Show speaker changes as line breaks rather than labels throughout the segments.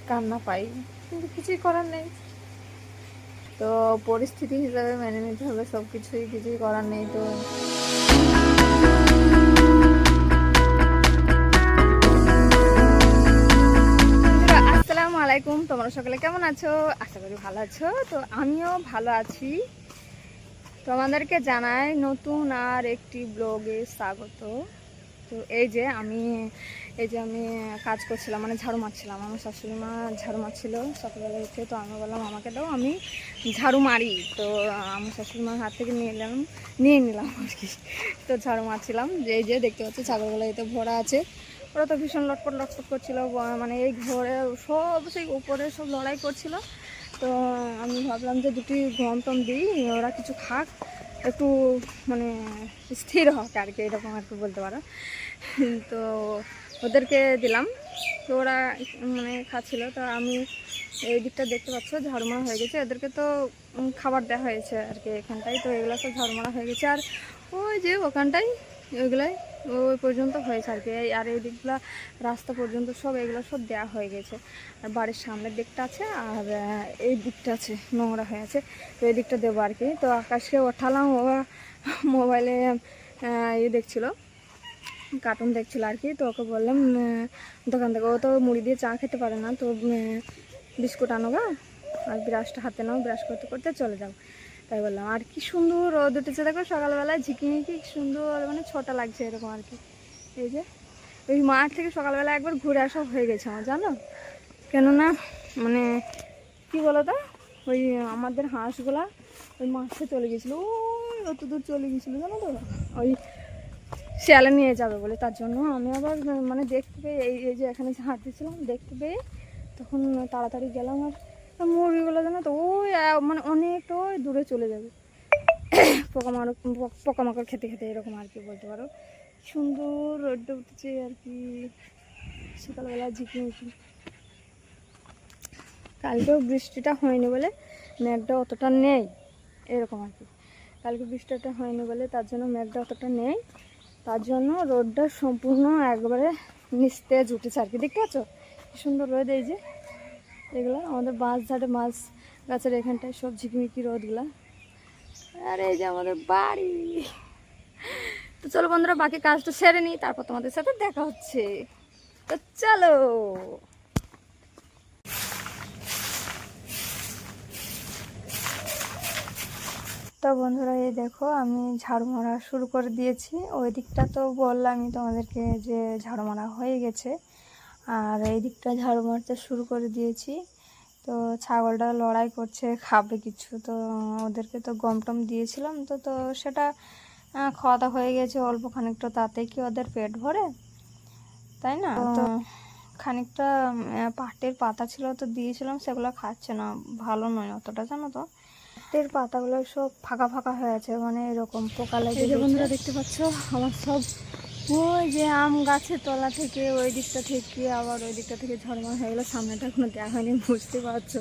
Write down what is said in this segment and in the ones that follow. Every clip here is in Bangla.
কান্না পাই, কিন্তু কিছুই করার নেই। তো পরিস্থিতি হিসাবে মেনে নিতে হবে সব কিছুই, কিছুই করার নেই। তো আসসালামু আলাইকুম, তোমরা সকলে কেমন আছো? আশা করি ভালো আছো। তো আমিও ভালো আছি। তোমাদেরকে জানাই নতুন আর একটি ব্লগে স্বাগত। তো এই যে আমি কাজ করছিলাম, মানে ঝাড়ু মারছিলাম। আমার শাশুড়ি মা ঝাড়ু মারছিল সকালবেলা উঠে, তো আমি বললাম আমাকে দাও, আমি ঝাড়ু মারি। তো আমার শাশুড়ি মার হাত থেকে নিয়ে নিলাম আর কি। তো ঝাড়ু মারছিলাম, যে এই যে দেখতে পাচ্ছি ছাগলগুলো এতে ভরা আছে। ওরা তো ভীষণ লটপট লটপট করছিল, মানে এই ঘরে সব সেই উপরে সব লড়াই করছিল। তো আমি ভাবলাম যে দুটি গম টম দিই, ওরা কিছু খাক, একটু মানে স্থির হোক আর কি, এরকম আর কি বলতে পারো। তো ওদেরকে দিলাম, তো ওরা মানে খাচ্ছিল। তো আমি এই দিকটা দেখতে পাচ্ছ ঝাড়ু মারা হয়ে গেছে, এদেরকে তো খাবার দেওয়া হয়েছে আর কি এখানটায়। তো এগুলো সব ঝাড়ু মারা হয়ে গেছে, আর ওই যে ওখানটায় ওইগুলাই ওই পর্যন্ত হয়েছে আর কি। আর এই দিকগুলো রাস্তা পর্যন্ত সব এগুলো সব দেওয়া হয়ে গেছে। আর বাড়ির সামনের দিকটা আছে, আর এই দিকটা আছে নোংরা হয়ে আছে, তো এই দিকটা দেবো আর কি। তো আকাশকে ওঠালাম, ও মোবাইলে দেখছিল, কার্টুন দেখছিল আর কি। তো ওকে বললাম দোকান থেকে, ও তো মুড়ি দিয়ে চা খেতে পারে না, তো বিস্কুট আনো গা, আর ব্রাশটা হাতে নাও, ব্রাশ করতে করতে চলে যাও। তাই বললাম। আর কি সুন্দর রোদ উঠেছে দেখো, সকালবেলায় ঝিকিমিকি সুন্দর, মানে ছোটা লাগছে এরকম আর কি। এই যে ওই মাঠ থেকে সকালবেলা একবার ঘুরে আসা হয়ে গেছে আমার, জানো। কেননা মানে কি বলো তো, ওই আমাদের হাঁসগুলা ওই মাঠে চলে গেছিলো, ওই অত দূর চলে গেছিলো জানো তো, ওই শিয়ালে নিয়ে যাবে বলে। তার জন্য আমি আবার মানে দেখতে পেয়ে এই যে এখানে হাঁটতেছিলাম, দেখতে পেয়ে তখন তাড়াতাড়ি গেলাম। আর মুরগিগুলো জানো তো ওই মানে অনেকটা ওই দূরে চলে যাবে, পোকামাকড় খেতে খেতে, এরকম আর কি বলতে পারো। সুন্দর রোদটা উঠেছে আর কি সকালবেলা ঝিকিমিকি। কালকেও বৃষ্টিটা হয়নি বলে মেঘটা অতটা নেই, এরকম আর কি। কালকে বৃষ্টিটা হয়নি বলে তার জন্য মেঘটা অতটা নেই, তার জন্য রোদটা সম্পূর্ণ একবারে নিস্তেজ উঠেছে আর কি। দেখতে পাচ্ছ কি সুন্দর রোদ। এই যে এগুলো আমাদের বাঁশ ঝাড়ে, মাছ গাছের এখানটায় সব ঝিকমিকি রোদগুলা। আর এই যে আমাদের বাড়ি। তো চলো বন্ধুরা, বাকি কাজটা সেরে নিই, তারপর তোমাদের সাথে দেখা হচ্ছে। তো চলো। তো বন্ধুরা এই দেখো আমি ঝাড়ু মারা শুরু করে দিয়েছি। ওই দিকটা তো বললামই তোমাদেরকে যে ঝাড়ু মারা হয়ে গেছে, আর এই দিকটা ঝাড়ু মারতে শুরু করে দিয়েছি। তো ছাগলটা লড়াই করছে, খাবে কিছু, তো ওদেরকে তো গম টম দিয়েছিলাম, তো তো সেটা খাওয়া দাওয়া হয়ে গেছে অল্প খানিকটা, তাতে কি ওদের পেট ভরে, তাই না? তো খানিকটা পাটের পাতা ছিল, তো দিয়েছিলাম, সেগুলো খাচ্ছে না, ভালো নয় অতটা, জানো তো। পাটের পাতাগুলো সব ফাঁকা ফাঁকা হয়ে আছে, মানে এরকম পোকা লেগে। যে বন্ধুরা দেখতে পাচ্ছ আমার সব ওই যে আম গাছের তলা থেকে, ওই দিকটা থেকে আবার ওই দিকটা থেকে ঝড়মার হয়ে গেলো। সামনেটা এখনো দেওয়া হয়নি, বুঝতে পারছো,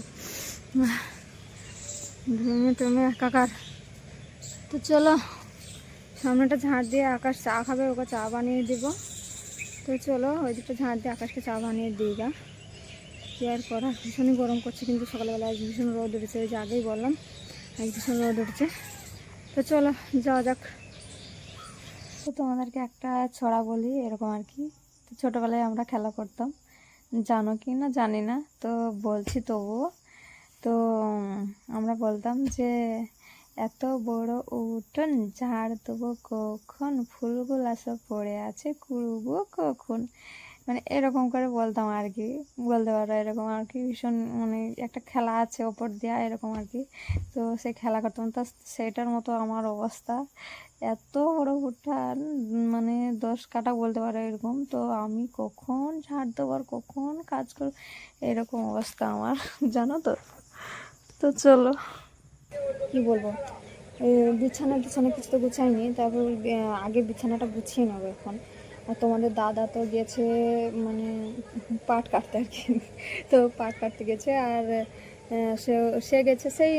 ঘুমিয়ে টুমিয়ে একাকার। তো চলো সামনেটা ঝাড় দিয়ে, আকাশ চা খাবে, ওকে চা বানিয়ে দেবো। তো চলো ওই দিকটা ঝাড় দিয়ে আকাশকে চা বানিয়ে দিই গা, কি আর করা। ভীষণই গরম করছে, কিন্তু সকালবেলা আজ ভীষণ রোদ উঠেছে, ওই যে আগেই বললাম আজ ভীষণ রোদ উঠেছে। তো চলো যাওয়া যাক। তো তোমাদেরকে একটা ছড়া বলি, এরকম আর কি। তো ছোটোবেলায় আমরা খেলা করতাম, জানো কি না জানি না, তো বলছি তবুও। তো আমরা বলতাম যে এত বড় উঠোন ঝাড় দেবো কখন, ফুলগুলা সব পড়ে আছে কুড়বো কখন, মানে এরকম করে বলতাম আর কি, বলতে পারো এরকম আর কি। ভীষণ মানে একটা খেলা আছে ওপর দেওয়া, এরকম আর কি। তো সেই খেলা করতাম, তো সেটার মতো আমার অবস্থা। এত বড় উঠান, মানে 10 কাঠা বলতে পারো এরকম। তো আমি কখন ঝাড় দেবো আর কখন কাজ করব, এরকম অবস্থা আমার, জানো তো। তো চলো কি বলবো, বিছানা টিছানা কিছু তো গুছাইনি, তারপর আগে বিছানাটা গুছিয়ে নেবো এখন। আর তোমাদের দাদা তো গেছে মানে পাট কাটতে আর কি। তো পাট কাটতে গেছে, আর সে সে গেছে সেই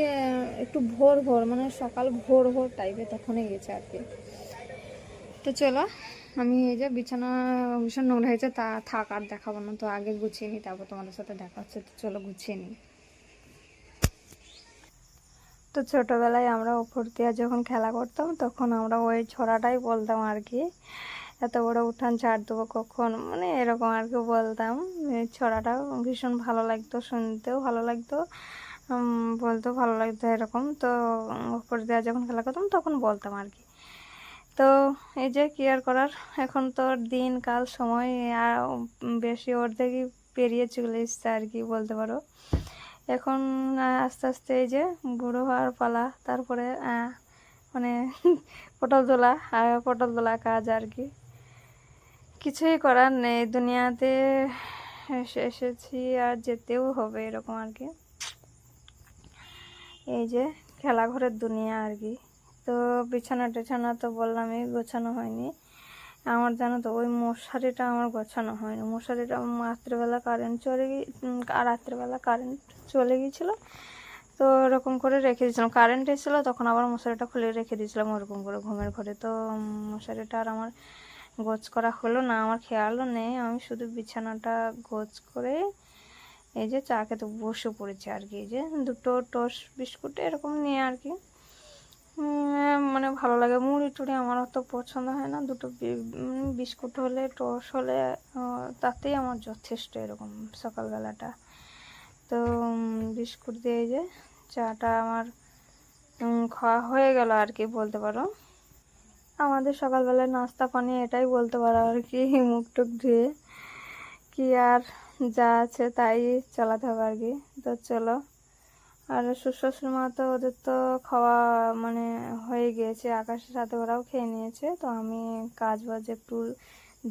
একটু ভোর ভোর, মানে সকাল ভোর ভোর টাইপে তখনই গেছে আর কি। তো চলো আমি এই যে বিছানা ভীষণ নোংরা হয়েছে, তা থাক আর দেখাবো না, তো আগে গুছিয়ে নিই, তারপর তোমাদের সাথে দেখা হচ্ছে। তো চলো গুছিয়ে নিই। তো ছোটোবেলায় আমরা উপর দিয়ে যখন খেলা করতাম তখন আমরা ওই ছড়াটাই বলতাম আর কি, এত বড় উঠান ছাড় দেবো কখন, মানে এরকম আর কি বলতাম। এই ছড়াটা ভীষণ ভালো লাগতো, শুনতেও ভালো লাগতো, বলতেও ভালো লাগতো এরকম। তো উপর দিয়ে যখন খেলা করতাম তখন বলতাম আর কি। তো এই যে কি আর করার, এখন তো দিন কাল সময় আর বেশি অর্ধেকই পেরিয়ে চলে এসছে আর কি বলতে পারো। এখন আস্তে আস্তে এই যে বুড়ো হওয়ার পালা, তারপরে মানে পটল তোলা কাজ আর কি। কিছুই করার নেই, দুনিয়াতে এসেছি আর যেতেও হবে এরকম আর কি। এই যে খেলাঘরের দুনিয়া আর কি। তো বিছানা টিছানা তো বললামই গোছানো হয়নি আমার, জানো তো ওই মশারিটা আমার গোছানো হয়নি। মশারিটা রাত্রেবেলা কারেন্ট চলে গিয়েছিলো, তো ওরকম করে রেখে দিয়েছিলাম। কারেন্ট এসেছিলো তখন আবার মশারিটা খুলে রেখে দিয়েছিলাম ওরকম করে ঘুমের ঘরে। তো মশারিটা আর আমার গোছ করা হলো না, আমার খেয়ালও নেই। আমি শুধু বিছানাটা গোছ করে এই যে চা খেতে বসে পড়েছি আর কি। এই যে দুটো টোস্ট বিস্কুট এরকম নিয়ে আর কি, মানে ভালো লাগে। মুড়ি টুড়ি আমার অত পছন্দ হয় না, দুটো বিস্কুট হলে টোস্ট হলে তাতেই আমার যথেষ্ট এরকম সকালবেলাটা। তো বিস্কুট দিয়ে যে চাটা আমার খাওয়া হয়ে গেল আর কি বলতে পারো। আমাদের সকালবেলায় নাস্তা পানি এটাই বলতে পারো আর কি, মুখ টুক ধুয়ে কি আর যা আছে তাই চালাতে হবে আর কি। তো চলো, আর শ্বশুর মা তো ওদের তো খাওয়া মানে হয়ে গিয়েছে, আকাশের সাথে ওরাও খেয়ে নিয়েছে। তো আমি কাজ বাজ একটু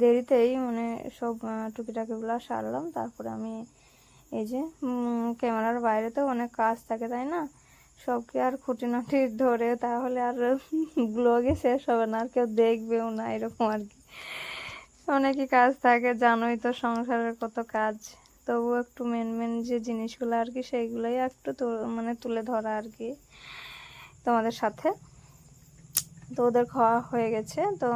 দেরিতেই মানে সব টুকিটাকিগুলো সারলাম। তারপরে আমি এই যে ক্যামেরার বাইরে তো অনেক কাজ থাকে তাই না, সব কি আর খুঁটিনাটি ধরে তাহলে আর ব্লগে শেষ হবে না, আর কেউ দেখবেও না এরকম আর কি। অনেকই কাজ থাকে, জানোই তো সংসারের কত কাজ। তবুও একটু মেন যে জিনিসগুলো আর কি সেইগুলোই একটু মানে তুলে ধরা আর কি তোমাদের সাথে। তো ওদের খাওয়া হয়ে গেছে, তো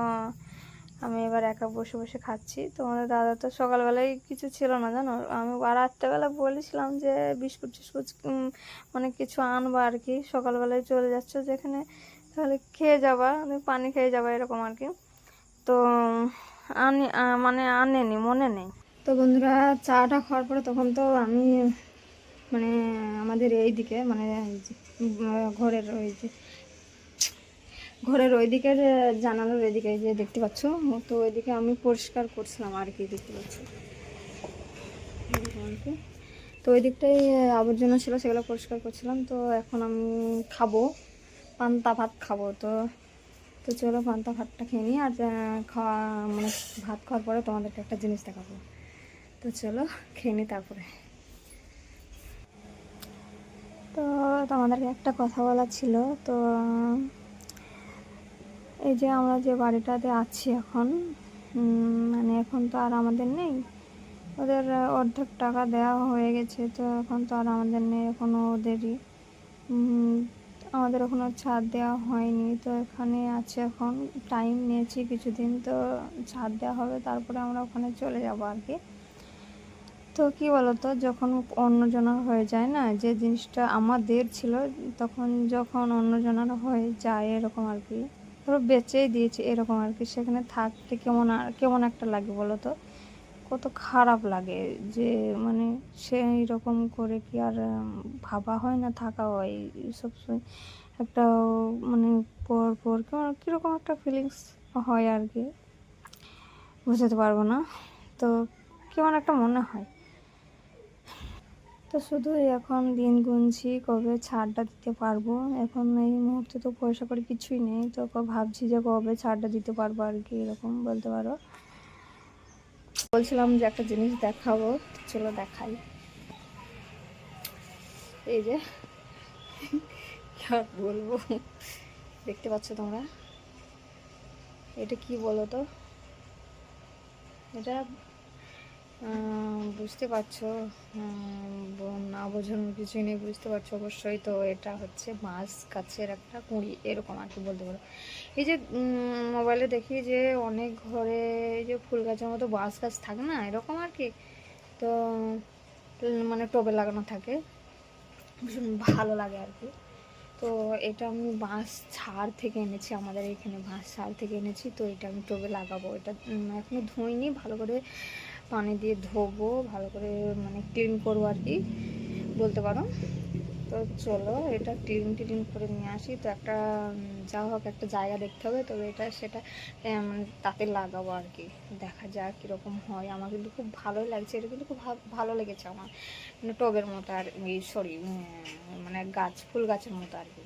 আমি এবার একা বসে বসে খাচ্ছি। তোমাদের দাদা তো সকালবেলায় কিছু ছিল না জানো, আমি রাত্রেবেলা বলেছিলাম যে বিস্কুট টিস্কুট মানে কিছু আনবা আর কি, সকালবেলায় চলে যাচ্ছ যেখানে তাহলে খেয়ে যাবা, পানি খেয়ে যাবা এরকম আর কি। তো মানে আনেনি, মনে নেই। তো বন্ধুরা চাটা খাওয়ার পরে তখন তো আমি মানে আমাদের এই দিকে মানে ঘরের ওই দিকের জানালার ওইদিকে যে দেখতে পাচ্ছ, তো ওইদিকে আমি পরিষ্কার করছিলাম আর কি, দেখতে পাচ্ছ তো ওই দিকটাই আবর্জনা ছিল সেগুলো পরিষ্কার করছিলাম। তো এখন আমি খাবো, পান্তা ভাত খাবো। তো তো চলো পান্তা ভাতটা খেয়ে নিই, আর খাওয়া মানে ভাত খাওয়ার পরে তোমাদেরকে একটা জিনিস দেখাবো। তো চলো খেয়ে নিই তারপরে। তো তোমাদেরকে একটা কথা বলা ছিল। তো এই যে আমরা যে বাড়িটাতে আছি এখন, মানে এখন তো আর আমাদের নেই, ওদের অর্ধেক টাকা দেওয়া হয়ে গেছে। তো এখন তো আর আমাদের নেই, এখনও ওদেরই। আমাদের এখনও ছাদ দেওয়া হয়নি। তো এখানে আছে, এখন টাইম নিয়েছি কিছুদিন, তো ছাদ দেওয়া হবে তারপরে আমরা ওখানে চলে যাব আর কি। তো কী বলতো, যখন অন্যজনের হয়ে যায় না, যে জিনিসটা আমাদের ছিল তখন যখন অন্যজনের হয়ে যায় এরকম আর কি, ধরো বেচেই দিয়েছে এরকম আর কি, সেখানে থাকতে কেমন একটা লাগে বলো তো, কত খারাপ লাগে যে মানে সেই রকম করে কি আর ভাবা হয় না, থাকা হয় সব একটা মানে পর কীরকম একটা ফিলিংস হয় আর কি, বুঝতে পারবো না। তো কেমন একটা মনে হয়। তো শুধু এখন দিন গুনছি কবে ছাড়টা দিতে পারবো। এখন এই মুহূর্তে তো পয়সা করে কিছুই নেই, তো ভাবছি যে কবে ছাড়টা দিতে পারবো আর কি, এরকম বলতে পারো। বলছিলাম যে একটা জিনিস দেখাবো, চলো দেখাই। এই যে কি আর বলবো, দেখতে পাচ্ছ তোমরা, এটা কি বলো তো, এটা বুঝতে পারছো, না বোঝানোর কিছুই নেই, বুঝতে পারছো অবশ্যই। তো এটা হচ্ছে বাঁশ গাছের একটা কুঁড়ি এরকম আর কি বলতে পারো। এই যে মোবাইলে দেখি যে অনেক ঘরে এই যে ফুল গাছের মতো বাঁশ গাছ থাকে না, এরকম আর কি। তো মানে টবে লাগানো থাকে, ভীষণ ভালো লাগে আর কি। তো এটা আমি বাঁশ ছাড় থেকে এনেছি, আমাদের এখানে বাঁশ ছাড় থেকে এনেছি। তো এটা আমি টবে লাগাবো। এটা এখনও ধুইনি, ভালো করে পানি দিয়ে ধোবো, ভালো করে মানে ক্লিন করবো আর কি বলতে পারো। তো চলো এটা ক্লিন করে নিয়ে আসি। তো একটা যা হোক একটা জায়গা দেখতে হবে, তবে এটা সেটা মানে তাতে লাগাবো আর কি। দেখা যাক কীরকম হয়। আমার কিন্তু খুব ভালোই লাগছে, এটা কিন্তু খুব ভালো লেগেছে আমার, মানে টবের মতো আর সরি মানে গাছ ফুল গাছের মতো আর কি।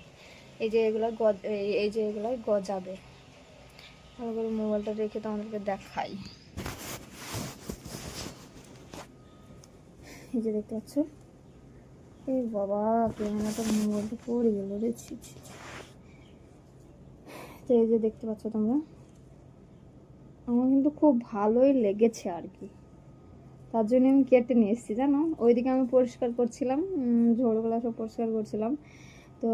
এই যে এগুলো এই যে এগুলো গজাবে। ভালো করে মোবাইলটা রেখে তোমাদেরকে দেখাই। এই যে দেখতে পাচ্ছ, এই বাবা ক্যামেরাটা মোবাইলটা পড়ে গেল রে, ছি ছি। তো এই যে দেখতে পাচ্ছ তোমরা, আমার কিন্তু খুব ভালোই লেগেছে আর কি। তার জন্য আমি কেটে নিয়ে এসেছি জানো। ওইদিকে আমি পরিষ্কার করছিলাম, ঝোড়গুলো সব পরিষ্কার করছিলাম। তো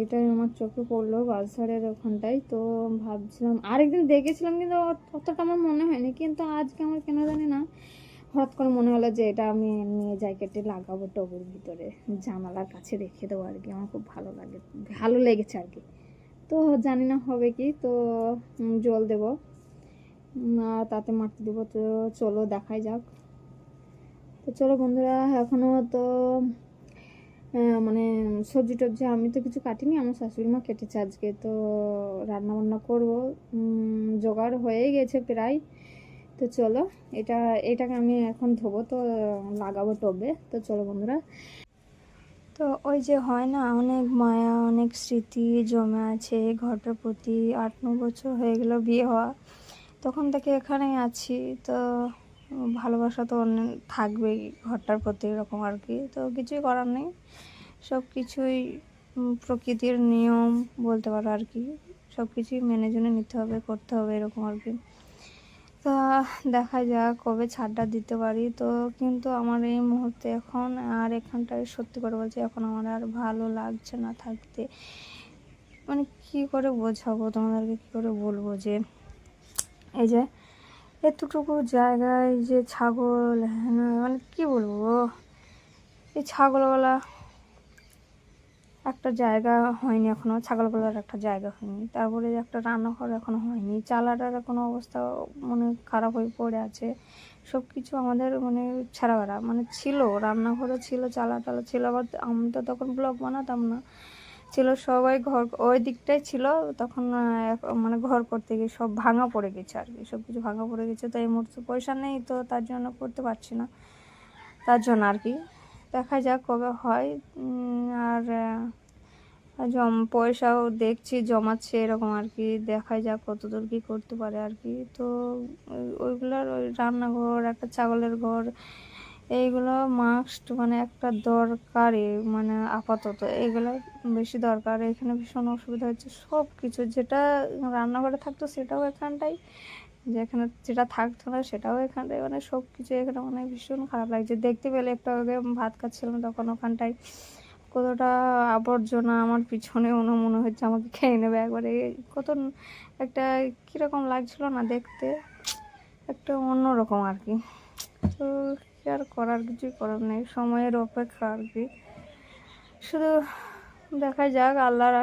এটাই আমার চোখে পড়লো বাজারের ওখানটায়। তো ভাবছিলাম আরেকদিন দেখেছিলাম, কিন্তু অতটা আমার মনে হয়নি। কিন্তু আজকে আমার কেন জানি না হঠাৎ করে মনে হলো যে এটা আমি নিয়ে যাই কেটে লাগাবো টবের ভিতরে, জানালার কাছে রেখে দেবো আর কি। আমার খুব ভালো লেগেছে আর কি। তো জানি না হবে কি। তো জল দেবো আর তাতে মাটি দেবো। তো চলো দেখাই যাক। তো চলো বন্ধুরা, এখনও তো মানে সবজি টবজি আমি তো কিছু কাটিনি, আমার শাশুড়ি মা কেটেছে আজকে। তো রান্না বান্না করবো, জোগাড় হয়ে গেছে প্রায়। তো চলো এটাকে আমি এখন ধোবো, তো লাগাবো টবে। তো চলো বন্ধুরা। তো ওই যে হয় না, অনেক মায়া অনেক স্মৃতি জমে আছে ঘরটার প্রতি। 8-9 বছর হয়ে গেল বিয়ে হওয়া, তখন থেকে এখানেই আছি। তো ভালোবাসা তো অনেক থাকবেই ঘরটার প্রতি, এরকম আর কি। তো কিছুই করার নেই, সব কিছুই প্রকৃতির নিয়ম বলতে পারো আর কি। সব কিছুই মেনে জেনে নিতে হবে, করতে হবে, এরকম আর কি। তো দেখা যাক কবে ছাড়টা দিতে পারি। তো কিন্তু আমার এই মুহূর্তে এখন আর এখানটায় সত্যি করে বলছি, এখন আমার আর ভালো লাগছে না থাকতে। মানে কি করে বোঝাবো তোমাদেরকে, কি করে বলবো যে এই যে এতটুকু জায়গায় যে ছাগল, হ্যাঁ মানে কি বলবো, এই ছাগলওয়ালা একটা জায়গা হয়নি এখনও, ছাগলগুলোর একটা জায়গা হয়নি। তারপরে একটা রান্নাঘর এখনও হয়নি, চালাটার এখনও অবস্থা মানে খারাপ হয়ে পড়ে আছে। সব কিছু আমাদের মানে ছেঁড়া বেড়া মানে ছিল, রান্নাঘরও ছিল, চালা টালা ছিল। আবার আমি তো তখন ব্লগ বানাতাম না, ছিল সবাই ঘর ওই দিকটাই ছিল তখন। মানে ঘর করতে গিয়ে সব ভাঙা পড়ে গেছে আর কি, সব কিছু ভাঙা পড়ে গেছে। তো এই মুহূর্তে পয়সা নেই, তো তার জন্য করতে পারছি না, তার জন্য আর কি। দেখা যাক কবে হয়। আর পয়সাও দেখছি জমাচ্ছে এরকম আর কি। দেখা যাক কতদূর কী করতে পারে আর কি। তো ওইগুলোর ওই রান্নাঘর, একটা ছাগলের ঘর, এইগুলো মাস্ট মানে একটা দরকারই, মানে আপাতত এগুলো বেশি দরকার। এখানে ভীষণ অসুবিধা হচ্ছে, সব কিছু যেটা রান্নাঘরে থাকতো সেটাও এখানটাই, যেখানে যেটা থাকতো না সেটাও এখানটায়, মানে সব কিছু এখানে মানে ভীষণ খারাপ লাগছে। দেখতে পেলে একটু আগে ভাত খাচ্ছিলাম তখন ওখানটায় কতটা আবর্জনা আমার পিছনে, মনে হচ্ছে আমাকে খেয়ে নেবে একবারে। কত একটা কীরকম লাগছিল না দেখতে, একটা অন্যরকম আর কি। তো কি আর করার, কিছুই করার নেই, সময়ের অপেক্ষা আর কি। শুধু দেখা যাক আল্লাহর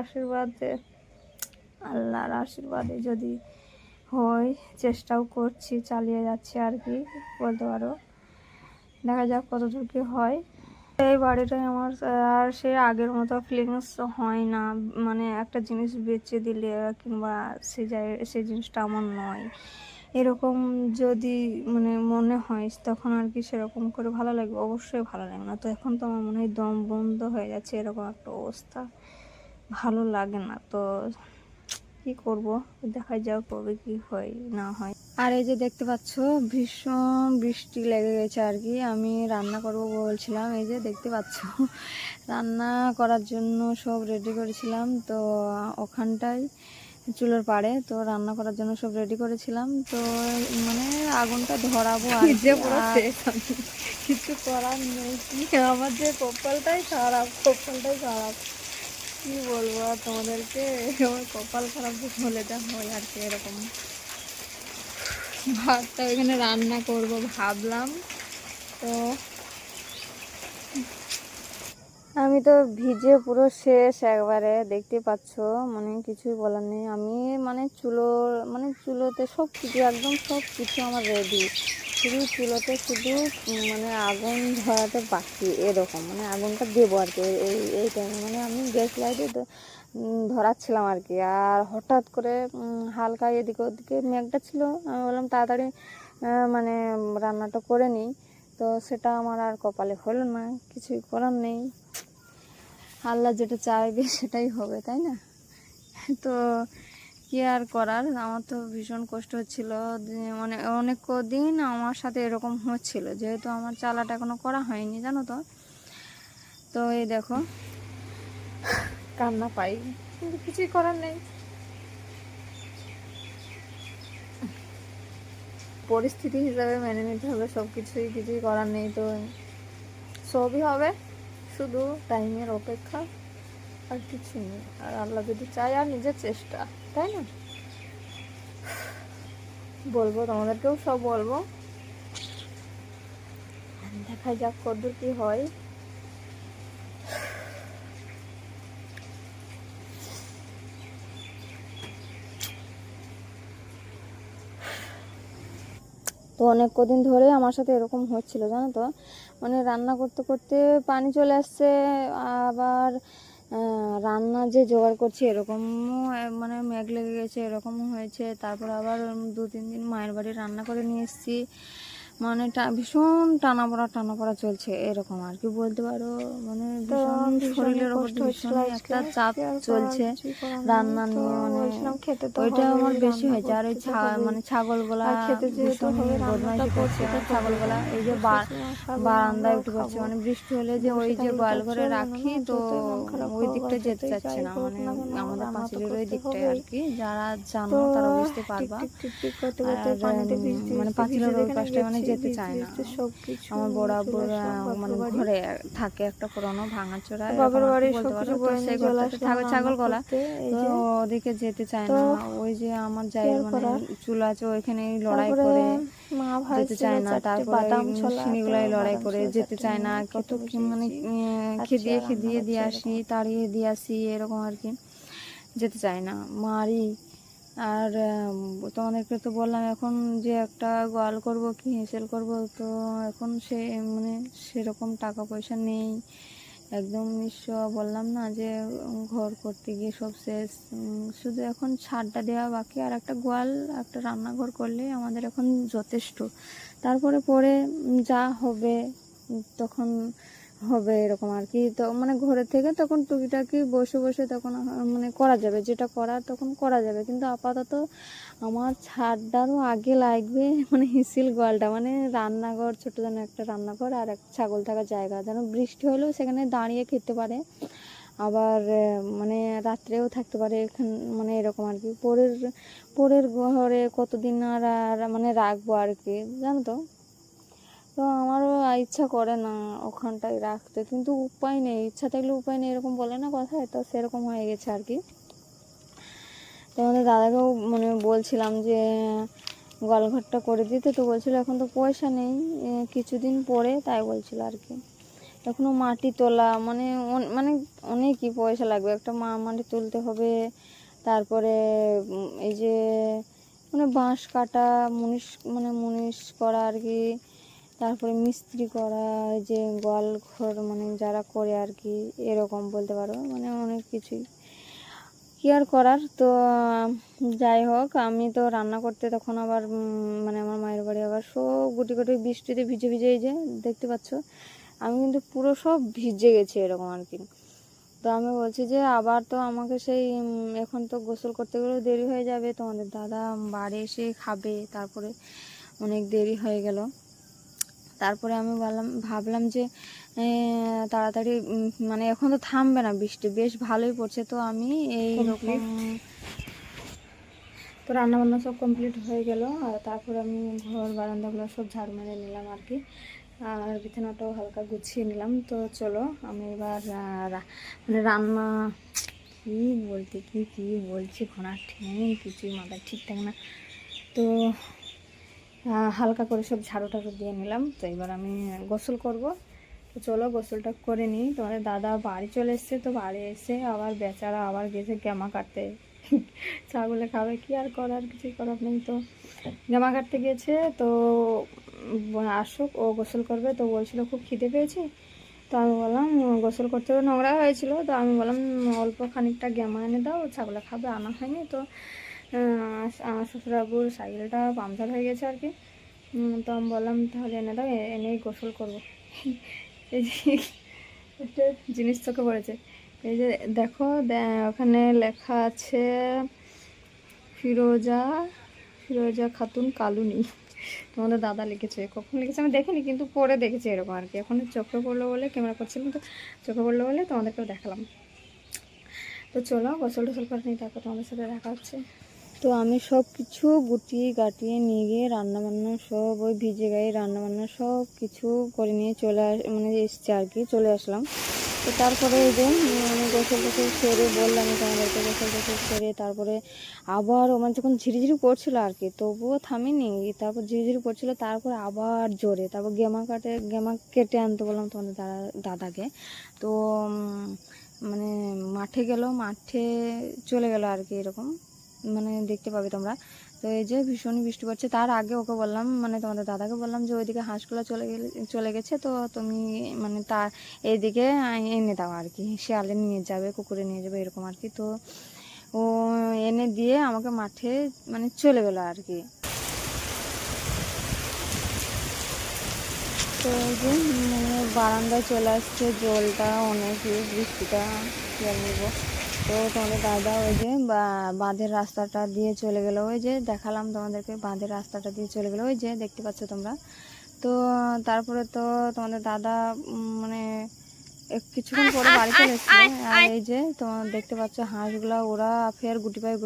আশীর্বাদে যদি হয়, চেষ্টাও করছি, চালিয়ে যাচ্ছি আর কি বলতে পারো। দেখা যাক কতদূর কি হয়। এই বাড়িটাই আমার আর সে আগের মতো ফিলিংস হয় না, মানে একটা জিনিস বেচে দিলে কিংবা সেই জিনিসটা আমার নয় এরকম যদি মানে মনে হয়, তখন আর কি সেরকম করে ভালো লাগবে, অবশ্যই ভালো লাগবে না। তো এখন তো আমার মনে হয় দম বন্ধ হয়ে যাচ্ছে, এরকম একটা অবস্থা, ভালো লাগে না। তো কি করব, দেখা যাক কবে কি হয় না হয়। আর এই যে দেখতে পাচ্ছ ভীষণ বৃষ্টি লেগে গেছে আর কি। আমি রান্না করব বলছিলাম, এই যে দেখতে পাচ্ছ রান্না করার জন্য সব রেডি করেছিলাম। তো ওখানটায় চুলোর পাড়ে। তো রান্না করার জন্য সব রেডি করেছিলাম। তো মানে আগুনটা ধরাবো আর কিছু করার নেই। আমার যে কপালটাই খারাপ, কি বলবো আর তোমাদেরকে। আমার কপাল খারাপ যে হলে যা হয় আর কি এরকম। ভাতটা এখানে রান্না করব ভাবলাম। তো আমি তো ভিজে পুরো শেষ একবারে, দেখতে পাচ্ছ, মানে কিছুই বলার নেই। আমি মানে চুলোতে সব কিছু একদম সব কিছু আমার রেডি, শুধু চুলোতে শুধু মানে আগুন ধরাতে বাকি এরকম, মানে আগুনটা দেবো আর কি এই টাইমে। মানে আমি গ্যাস লাইটে ধরাচ্ছিলাম আর কি। আর হঠাৎ করে হালকা এদিকে ওদিকে মেঘটা ছিল, আমি বললাম তাড়াতাড়ি মানে রান্নাটা করে নিই। তো সেটা আমার আর কপালে হলো না, কিছুই করার নেই। আল্লাহ যেটা চাইবে সেটাই হবে, তাই না? তো কি আর করার, আমার তো ভীষণ কষ্ট হচ্ছিল। মানে অনেক দিন আমার সাথে এরকম হচ্ছিল, যেহেতু আমার চালাটা এখনো করা হয়নি, জানো তো। তো এই দেখো কান্না পাই, কিন্তু কিছুই করার নেই, পরিস্থিতি হিসাবে মেনে নিতে হবে সব কিছুই, কিছুই করার নেই। তো সবই হবে, শুধু টাইমের অপেক্ষা, আর কিছু নেই। আর আল্লাহ যদি চায়, আর নিজের চেষ্টা, তাই না? বলবো তোমাদেরকেও সব বলবো, দেখা যাক কতদূর কি হয়। তো অনেক কদিন ধরে আমার সাথে এরকম হচ্ছিল, জানো তো। মানে রান্না করতে করতে পানি চলে আসছে, আবার রান্না যে জোগাড় করছি এরকমও মানে মেঘ লেগে গেছে, এরকমও হয়েছে। তারপর আবার 2-3 দিন মায়ের বাড়ি রান্না করে নিয়ে এসেছি, মানে ভীষণ টানাপড়া চলছে এরকম আর কি বলতে পারো। মানে ভীষণ শরীরের ওপর ভীষণ একটা চাপ চলছে রান্না নিয়ে। মানে ওইটা আমার বেশি হয়েছে। আর ওই মানে ছাগলগুলা ভীষণ বদমাইশি করছে, ছাগলগুলা এই যে বারান্দায় উঠে পড়ছে। মানে বৃষ্টি হলে যে ওই যে গোয়াল ঘরে রাখি, তো ওই দিকটা যেতে চাচ্ছে না, মানে আমাদের পাঁচিলের ওই দিকটায় আর কি। যারা জানো তারা বুঝতে পারবা। মানে পাঁচিলের ওই পাশটায় মানে যেতে চায় না। আমার বড় আব্বুরা মানে ঘরে থাকে একটা পুরনো ভাঙাচোরা বলতে পারো, তো সেই ঘরটাতে থাকে ছাগল গলা, তো ওদিকে যেতে চায় না। ওই যে আমার জায়ের মানে চুলা আছে, ওইখানে লড়াই করে যেতে চায় না। তারপরে সিঁড়িগুলাই লড়াই করে যেতে চায় না। কত মানে খেদিয়ে দিয়ে আসি, তাড়িয়ে দিয়ে আসি এরকম আর কি, যেতে চায় না, মারি। আর তোমাদেরকে তো বললাম এখন যে একটা গোয়াল করব কি হেঁসেল করব, তো এখন মানে সেরকম টাকা পয়সা নেই, একদম নিঃস্ব। বললাম না যে ঘর করতে গিয়ে সব শেষ, শুধু এখন ছাদটা দেওয়া বাকি, আর একটা গোয়াল একটা রান্নাঘর করলে আমাদের এখন যথেষ্ট। তারপরে পরে যা হবে তখন হবে এরকম আর কি। তো মানে ঘরের থেকে তখন টুকিটাকি বসে তখন মানে করা যাবে, যেটা করার তখন করা যাবে। কিন্তু আপাতত আমার ছাদটারও আগে লাগবে মানে হিসিল গোয়ালটা, মানে রান্নাঘর, ছোটো যেন একটা রান্নাঘর আর একটা ছাগল থাকার জায়গা, যেন বৃষ্টি হলেও সেখানে দাঁড়িয়ে খেতে পারে, আবার মানে রাত্রেও থাকতে পারে এখানে, মানে এরকম আর কি। পরের ঘরে কতদিন আর মানে রাখবো আর কি, জানো তো। তো আমারও ইচ্ছা করে না ওখানটায় রাখতে, কিন্তু উপায় নেই, ইচ্ছা থাকলে উপায় নেই, এরকম বলে না কথায়, তো সেরকম হয়ে গেছে আর কি। তো আমাদের দাদাকেও মানে বলছিলাম যে গোয়ালঘরটা করে দিতে, তো বলছিল এখন তো পয়সা নেই, কিছুদিন পরে, তাই বলছিল আর কি। এখনও মাটি তোলা মানে মানে অনেকই পয়সা লাগবে, একটা মাটি তুলতে হবে, তারপরে এই যে মানে বাঁশ কাটা, মুনিশ করা আর কি, তারপরে মিস্ত্রি করা, যে গোয়াল ঘর মানে যারা করে আর কি, এরকম বলতে পারো, মানে অনেক কিছুই, কি আর করার। তো যাই হোক, আমি তো রান্না করতে তখন আবার মানে আমার মায়ের বাড়ি আবার সব গুটি বৃষ্টিতে ভিজে এই যে দেখতে পাচ্ছ, আমি কিন্তু পুরো সব ভিজে গেছি এরকম আর কি। তো আমি বলছি যে আবার তো আমাকে সেই এখন তো গোসল করতে গেলেও দেরি হয়ে যাবে, তোমাদের দাদা বাড়ি এসে খাবে, তারপরে অনেক দেরি হয়ে গেল। তারপরে আমি ভাবলাম যে তাড়াতাড়ি মানে এখন তো থামবে না বৃষ্টি, বেশ ভালোই পড়ছে, তো আমি এই রকম তো রান্নাবান্না সব কমপ্লিট হয়ে গেল, আর তারপর আমি ঘর বারান্দাগুলো সব ঝাড়ু মেরে নিলাম আর কি, আর বিছানাটাও হালকা গুছিয়ে নিলাম। তো চলো আমি এবার মানে রান্না কী বলতে কী বলছি ঘোড়ার ঠ্যাং কিছুই মাথায় ঠিক থাকে না। তো হালকা করে সব ঝাড়ু টাড়ু দিয়ে নিলাম। তো এবার আমি গোসল করব। তো চলো গোসলটা করে নিই। তোমাদের দাদা বাড়ি চলে এসছে, তো বাড়ি এসে আবার বেচারা আবার গেছে জামা কাটতে। ছাগলে খাবে কি আর করার, কিছুই করার নেই। তো জামা কাটতে গেছে, তো আসুক, ও গোসল করবে। তো বলছিল খুব খিদে পেয়েছে, তো আমি বললাম গোসল করতে হবে, নোংরা হয়েছিল। তো আমি বললাম অল্প খানিকটা গ্যামা এনে দাও, ছাগলে খাবে, আনা হয়নি। তো আমার শ্বশুরবাবুর সাইকেলটা পাংচার হয়ে গেছে আর কি। তো আমি বললাম তাহলে এনে দাও, এনেই গোসল করবো। এই যে একটা জিনিস চোখে পড়েছে, এই যে দেখো ওখানে লেখা আছে ফিরোজা ফিরোজা খাতুন কালুনি। তোমাদের দাদা লিখেছে, কখন লিখেছে আমি দেখিনি, কিন্তু পরে দেখেছি এরকম আর কি। এখন চোখে পড়লো বলে ক্যামেরা করছিলাম, তো চোখে পড়লো বলে তোমাদেরকেও দেখালাম। তো চলো গোসল টোসল করে নিই, তারপর তোমাদের সাথে দেখা হচ্ছে। তো আমি সব কিছু গুটিয়ে গাটিয়ে নিয়ে গিয়ে রান্নাবান্না সব ওই ভিজে গায়ে রান্নাবান্না সব কিছু করে নিয়ে মানে এসছি আর কি, চলে আসলাম। তো তারপরে এই যে আমি গোসল টোসল সেরে বললাম তোমাদেরকে, গোসল টোসল সেরে তারপরে আবার মানে যখন ঝিরিঝিরি পড়ছিল আর কি, তবুও থামিনি। তারপর ঝিরিঝিরি পড়ছিল, তারপর আবার জোরে, তারপর গেমা কেটে আনতে বললাম তোমাদের দাদাকে। তো মানে মাঠে গেল, মাঠে চলে গেল আর কি, এরকম মানে দেখতে পাবে তোমরা। তো এই যে ভীষণই বৃষ্টি পড়ছে, তার আগে ওকে বললাম, মানে তোমাদের দাদাকে বললাম যে ওইদিকে হাঁসগুলো চলে গেছে, তো তুমি মানে তার এইদিকে এনে দাও আর কি, শিয়ালে নিয়ে যাবে, কুকুরে নিয়ে যাবে, এরকম আর কি। তো ও এনে দিয়ে আমাকে মাঠে মানে চলে গেলো আর কি। তো এই যে বারান্দায় চলে আসছে, জলটা অনেক বৃষ্টিটা জল নেবো। তো তোমাদের দাদা ওই যে বাঁধের রাস্তাটা দিয়ে চলে গেলো, ওই যে দেখালাম তোমাদেরকে, বাঁধের রাস্তাটা দিয়ে চলে গেলো, ওই যে দেখতে পাচ্ছ তোমরা। তো তারপরে তো তোমাদের দাদা মানে কিছুক্ষণ পরে বাড়ি চলে এসছে। আর এই যে তোমার দেখতে পাচ্ছ হাঁসগুলো, ওরা ফের গুটি পায়ে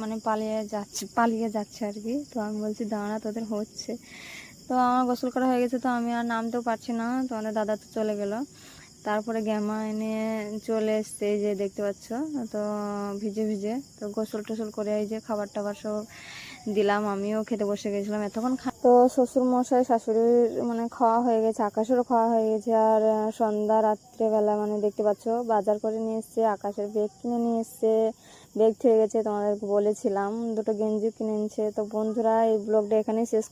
মানে পালিয়ে যাচ্ছে আর কি। তো আমি বলছি দাঁড়া, তোদের হচ্ছে। তো আমার গোসল করা হয়ে গেছে, তো আমি আর নামতেও পারছি না, তোমাদের দাদা তো চলে গেল। তারপরে গ্যামা এনে চলে এসছে, এই যে দেখতে পাচ্ছ। তো ভিজে ভিজে তো গোসল টোসল করে এই যে খাবার টাবার সব দিলাম, আমিও খেতে বসে গেছিলাম এতক্ষণ। তো শ্বশুর মশাই শাশুড়ির মানে খাওয়া হয়ে গেছে, আকাশেরও খাওয়া হয়ে গেছে। আর সন্ধ্যা রাত্রেবেলা মানে দেখতে পাচ্ছ বাজার করে নিয়ে এসছে, আকাশের ব্যাগ কিনে নিয়ে এসছে, ব্যাগ থেকে গেছে, তোমাদেরকে বলেছিলাম দুটো গেঞ্জি কিনে এনেছে। তো বন্ধুরা এই ব্লগটা এখানেই শেষ।